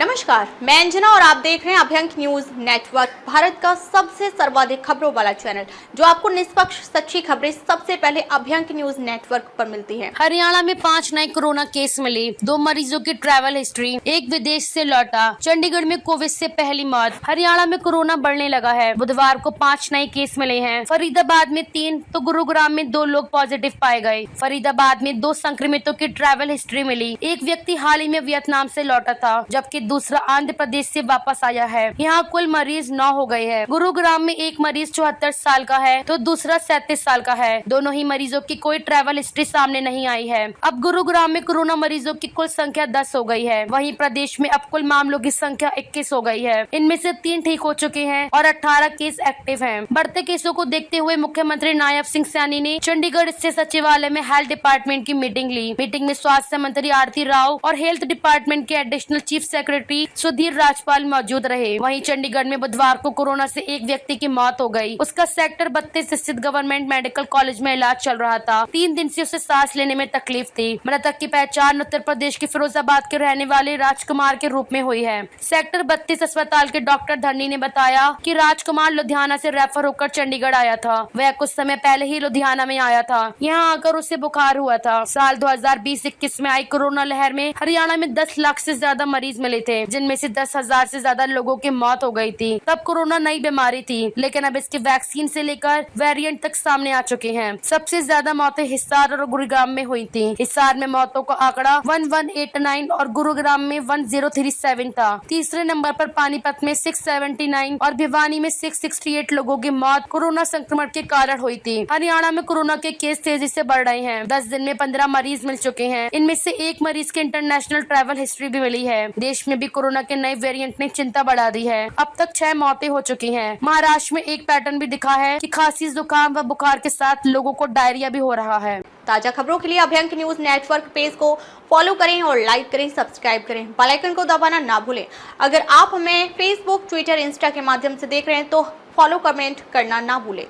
नमस्कार, मैं अंजना और आप देख रहे हैं अभ्यंक न्यूज नेटवर्क, भारत का सबसे सर्वाधिक खबरों वाला चैनल, जो आपको निष्पक्ष सच्ची खबरें सबसे पहले अभ्यंक न्यूज नेटवर्क पर मिलती हैं। हरियाणा में 5 नए कोरोना केस मिले, 2 मरीजों की ट्रैवल हिस्ट्री, एक विदेश से लौटा। चंडीगढ़ में कोविड से पहली मौत। हरियाणा में कोरोना बढ़ने लगा है। बुधवार को 5 नए केस मिले हैं। फरीदाबाद में 3 तो गुरुग्राम में 2 लोग पॉजिटिव पाए गए। फरीदाबाद में 2 संक्रमितों की ट्रैवल हिस्ट्री मिली। एक व्यक्ति हाल ही में वियतनाम से लौटा था, जबकि दूसरा आंध्र प्रदेश से वापस आया है। यहाँ कुल मरीज 9 हो गए हैं। गुरुग्राम में एक मरीज 74 साल का है तो दूसरा 37 साल का है। दोनों ही मरीजों की कोई ट्रैवल हिस्ट्री सामने नहीं आई है। अब गुरुग्राम में कोरोना मरीजों की कुल संख्या 10 हो गई है। वहीं प्रदेश में अब कुल मामलों की संख्या 21 हो गई है। इनमें से 3 ठीक हो चुके हैं और 18 केस एक्टिव हैं। बढ़ते केसों को देखते हुए मुख्यमंत्री नायब सिंह सैनी ने चंडीगढ़ स्थित सचिवालय में हेल्थ डिपार्टमेंट की मीटिंग ली। मीटिंग में स्वास्थ्य मंत्री आरती राव और हेल्थ डिपार्टमेंट के additional chief secretary Sudhir Rajpal मौजूद रहे। वहीं चंडीगढ़ में बुधवार को कोरोना से एक व्यक्ति की मौत हो गई। उसका सेक्टर 32 स्थित गवर्नमेंट मेडिकल कॉलेज में इलाज चल रहा था। 3 दिन से उसे सांस लेने में तकलीफ थी। मृतक की पहचान उत्तर प्रदेश के फिरोजाबाद के रहने वाले राजकुमार के रूप में हुई है। सेक्टर 32 अस्पताल के डॉक्टर धरनी ने बताया कि राजकुमार लुधियाना से रेफर होकर चंडीगढ़ आया था। वह कुछ समय पहले ही लुधियाना में आया था। यहाँ आकर उसे बुखार हुआ था। साल 2020-21 में आई कोरोना लहर में हरियाणा में 10 लाख से ज्यादा मरीज मिले थे, जिनमें से 10,000 से ज्यादा लोगों की मौत हो गई थी। तब कोरोना नई बीमारी थी, लेकिन अब इसके वैक्सीन से लेकर वेरिएंट तक सामने आ चुके हैं। सबसे ज्यादा मौतें हिसार और गुरुग्राम में हुई थी। हिसार में मौतों का आंकड़ा 1189 और गुरुग्राम में 1037 था। तीसरे नंबर पर पानीपत में 679 और भिवानी में 668 लोगों की मौत कोरोना संक्रमण के कारण हुई थी। हरियाणा में कोरोना के केस तेजी से बढ़ रहे हैं। 10 दिन में 15 मरीज मिल चुके हैं। इनमें से एक मरीज की इंटरनेशनल ट्रैवल हिस्ट्री भी मिली है। देश में भी कोरोना के नए वेरिएंट ने चिंता बढ़ा दी है। अब तक 6 मौतें हो चुकी हैं। महाराष्ट्र में एक पैटर्न भी दिखा है कि खांसी, जुकाम व बुखार के साथ लोगों को डायरिया भी हो रहा है। ताजा खबरों के लिए अभ्यंक न्यूज नेटवर्क पेज को फॉलो करें और लाइक करें, सब्सक्राइब करें, बेल आइकन को दबाना ना भूलें। अगर आप हमें फेसबुक, ट्विटर, इंस्टा के माध्यम से देख रहे हैं तो फॉलो, कमेंट करना ना भूलें।